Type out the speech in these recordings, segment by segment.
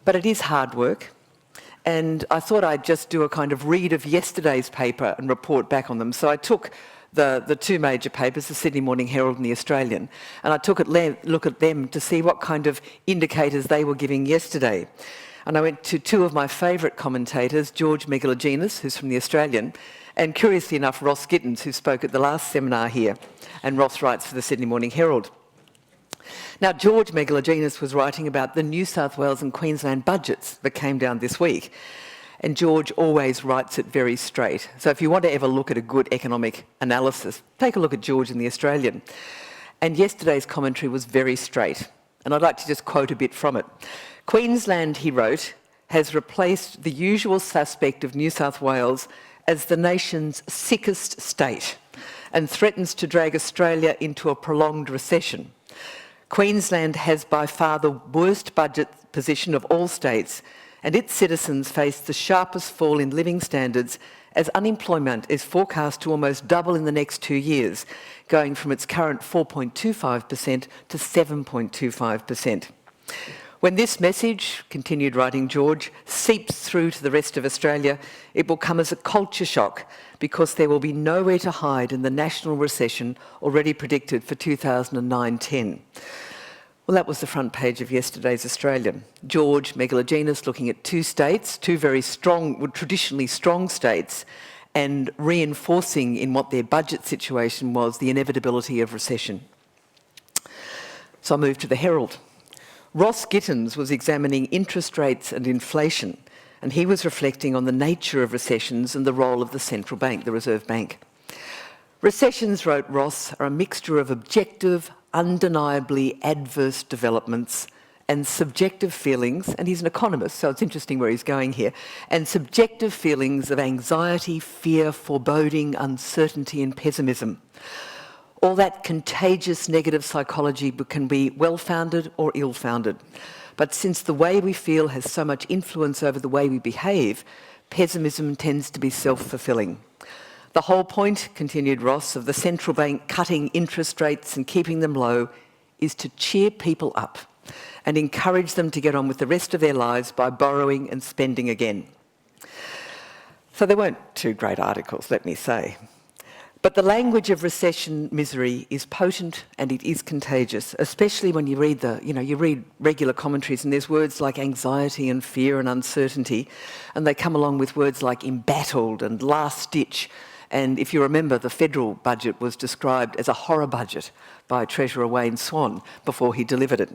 but it is hard work. And I thought I'd just do a kind of read of yesterday's paper and report back on them. So I took the two major papers, the Sydney Morning Herald and the Australian, and I took a look at them to see what kind of indicators they were giving yesterday. And I went to two of my favourite commentators, George Megalogenis, who's from the Australian, and curiously enough, Ross Gittins, who spoke at the last seminar here, and Ross writes for the Sydney Morning Herald. Now, George Megalogenis was writing about the New South Wales and Queensland budgets that came down this week. And George always writes it very straight. So if you want to ever look at a good economic analysis, take a look at George in the Australian. And yesterday's commentary was very straight. And I'd like to just quote a bit from it. Queensland, he wrote, has replaced the usual suspect of New South Wales as the nation's sickest state and threatens to drag Australia into a prolonged recession. Queensland has by far the worst budget position of all states, and its citizens face the sharpest fall in living standards as unemployment is forecast to almost double in the next 2 years, going from its current 4.25% to 7.25%. When this message, continued writing George, seeps through to the rest of Australia, it will come as a culture shock because there will be nowhere to hide in the national recession already predicted for 2009-10. Well, that was the front page of yesterday's Australian. George Megalogenis looking at two states, two very strong, traditionally strong states, and reinforcing in what their budget situation was the inevitability of recession. So I moved to the Herald. Ross Gittins was examining interest rates and inflation, and he was reflecting on the nature of recessions and the role of the central bank, the Reserve Bank. Recessions, wrote Ross, are a mixture of objective, undeniably adverse developments and subjective feelings, and he's an economist, so it's interesting where he's going here, and subjective feelings of anxiety, fear, foreboding, uncertainty and pessimism. All that contagious negative psychology can be well-founded or ill-founded. But since the way we feel has so much influence over the way we behave, pessimism tends to be self-fulfilling. The whole point, continued Ross, of the central bank cutting interest rates and keeping them low is to cheer people up and encourage them to get on with the rest of their lives by borrowing and spending again. So they weren't two great articles, let me say. But the language of recession misery is potent and it is contagious, especially when you read you read regular commentaries and there's words like anxiety and fear and uncertainty, and they come along with words like embattled and last ditch. And if you remember, the federal budget was described as a horror budget by Treasurer Wayne Swan before he delivered it.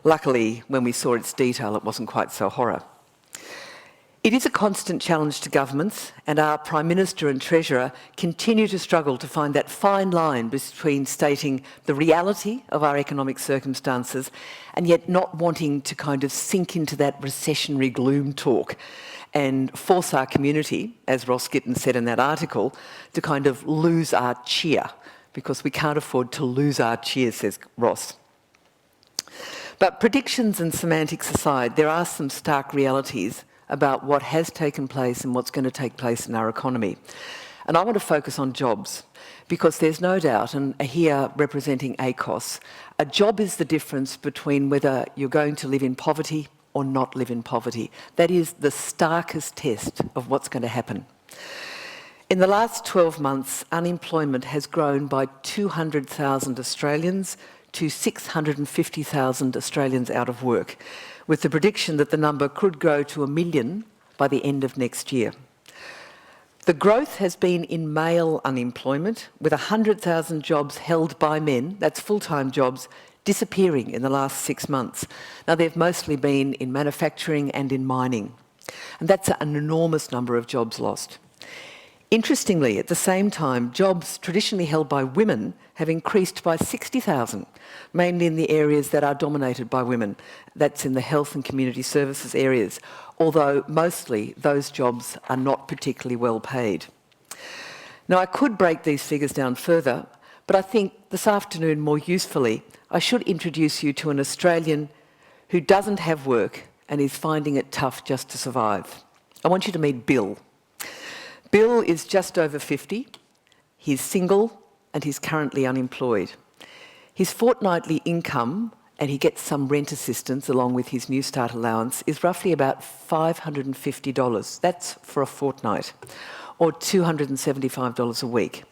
Luckily, when we saw its detail, it wasn't quite so horror. It is a constant challenge to governments, and our Prime Minister and Treasurer continue to struggle to find that fine line between stating the reality of our economic circumstances and yet not wanting to kind of sink into that recessionary gloom talk and force our community, as Ross Gittins said in that article, to kind of lose our cheer, because we can't afford to lose our cheer, says Ross. But predictions and semantics aside, there are some stark realities about what has taken place and what's going to take place in our economy. And I want to focus on jobs, because there's no doubt, and here representing ACOS, a job is the difference between whether you're going to live in poverty or not live in poverty. That is the starkest test of what's going to happen. In the last 12 months, unemployment has grown by 200,000 Australians to 650,000 Australians out of work, with the prediction that the number could grow to 1 million by the end of next year. The growth has been in male unemployment, with 100,000 jobs held by men, that's full-time jobs, disappearing in the last 6 months. Now, they've mostly been in manufacturing and in mining, and that's an enormous number of jobs lost. Interestingly, at the same time, jobs traditionally held by women have increased by 60,000, mainly in the areas that are dominated by women. That's in the health and community services areas, although mostly those jobs are not particularly well paid. Now, I could break these figures down further, but I think this afternoon, more usefully, I should introduce you to an Australian who doesn't have work and is finding it tough just to survive. I want you to meet Bill. Bill is just over 50, he's single and he's currently unemployed. His fortnightly income and he gets some rent assistance along with his New Start allowance, is roughly about $550. That's for a fortnight, or $275 a week.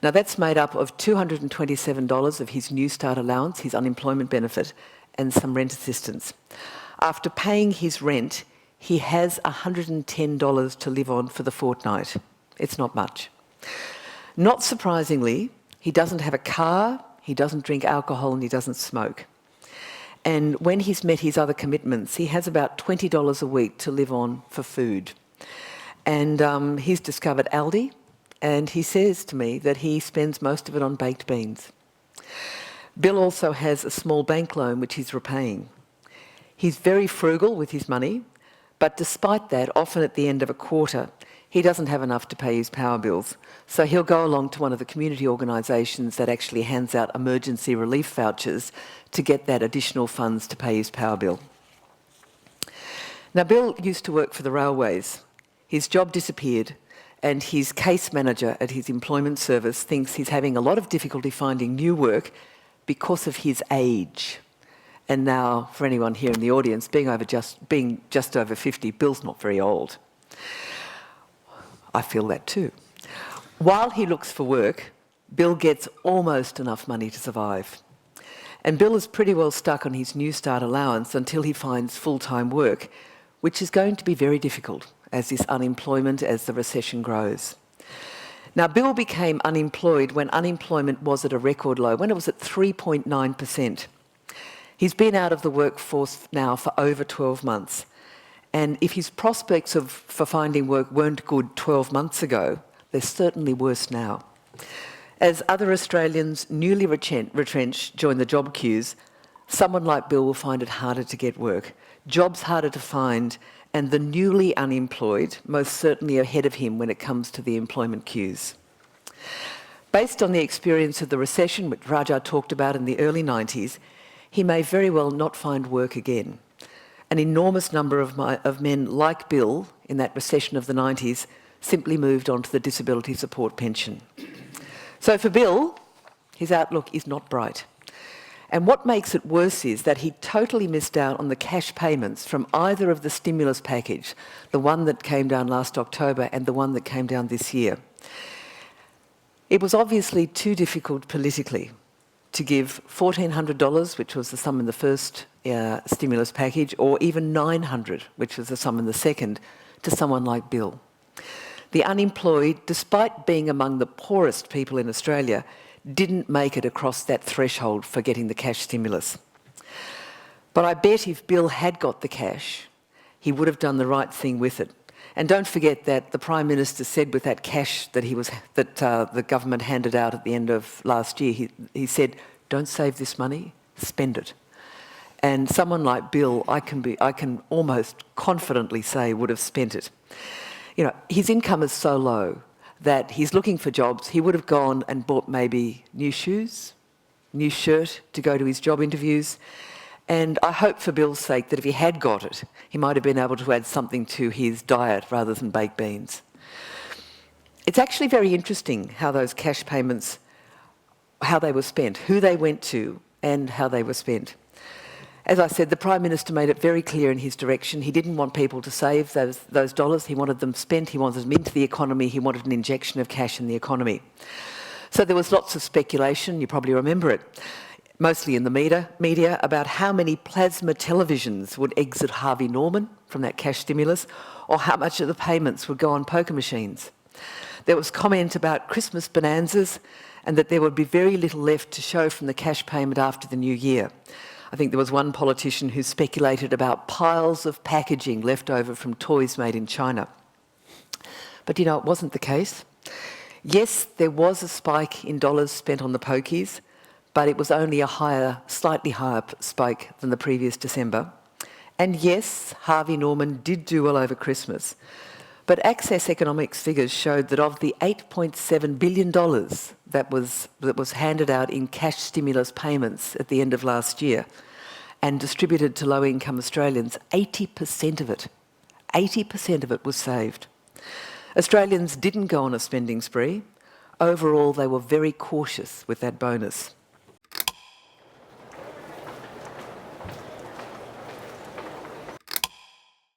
Now that's made up of $227 of his New Start allowance, his unemployment benefit, and some rent assistance. After paying his rent, he has $110 to live on for the fortnight. It's not much. Not surprisingly, he doesn't have a car, he doesn't drink alcohol, and he doesn't smoke. And when he's met his other commitments, he has about $20 a week to live on for food. And he's discovered Aldi, and he says to me that he spends most of it on baked beans. Bill also has a small bank loan which he's repaying. He's very frugal with his money, but despite that, often at the end of a quarter, he doesn't have enough to pay his power bills. So he'll go along to one of the community organisations that actually hands out emergency relief vouchers to get that additional funds to pay his power bill. Now, Bill used to work for the railways. His job disappeared, and his case manager at his employment service thinks he's having a lot of difficulty finding new work because of his age. And now, for anyone here in the audience, being just over 50, Bill's not very old. I feel that too. While he looks for work, Bill gets almost enough money to survive. And Bill is pretty well stuck on his New Start allowance until he finds full-time work, which is going to be very difficult as this unemployment, as the recession grows. Now, Bill became unemployed when unemployment was at a record low, when it was at 3.9%. He's been out of the workforce now for over 12 months. And if his prospects for finding work weren't good 12 months ago, they're certainly worse now. As other Australians newly retrenched join the job queues, someone like Bill will find it harder to get work, jobs harder to find, and the newly unemployed most certainly ahead of him when it comes to the employment queues. Based on the experience of the recession, which Raja talked about in the early 90s, he may very well not find work again. An enormous number of men like Bill in that recession of the 90s simply moved on to the disability support pension. So for Bill, his outlook is not bright. And what makes it worse is that he totally missed out on the cash payments from either of the stimulus package, the one that came down last October and the one that came down this year. It was obviously too difficult politically to give $1,400, which was the sum in the first stimulus package, or even $900, which was the sum in the second, to someone like Bill. The unemployed, despite being among the poorest people in Australia, didn't make it across that threshold for getting the cash stimulus. But I bet if Bill had got the cash, he would have done the right thing with it. And don't forget that the Prime Minister said with that cash that the government handed out at the end of last year, he said, don't save this money, spend it. And someone like Bill, I can almost confidently say would have spent it. You know, his income is so low that he's looking for jobs. He would have gone and bought maybe new shoes, new shirt to go to his job interviews. And I hope for Bill's sake that if he had got it, he might have been able to add something to his diet rather than baked beans. It's actually very interesting how those cash payments, how they were spent, who they went to and how they were spent. As I said, the Prime Minister made it very clear in his direction. He didn't want people to save those dollars. He wanted them spent. He wanted them into the economy. He wanted an injection of cash in the economy. So there was lots of speculation, you probably remember it, mostly in the media, about how many plasma televisions would exit Harvey Norman from that cash stimulus, or how much of the payments would go on poker machines. There was comment about Christmas bonanzas and that there would be very little left to show from the cash payment after the new year. I think there was one politician who speculated about piles of packaging left over from toys made in China. But you know, it wasn't the case. Yes, there was a spike in dollars spent on the pokies, but it was only a slightly higher spike than the previous December. And yes, Harvey Norman did do well over Christmas. But Access Economics figures showed that of the $8.7 billion that was handed out in cash stimulus payments at the end of last year and distributed to low-income Australians, 80% of it was saved. Australians didn't go on a spending spree. Overall, they were very cautious with that bonus.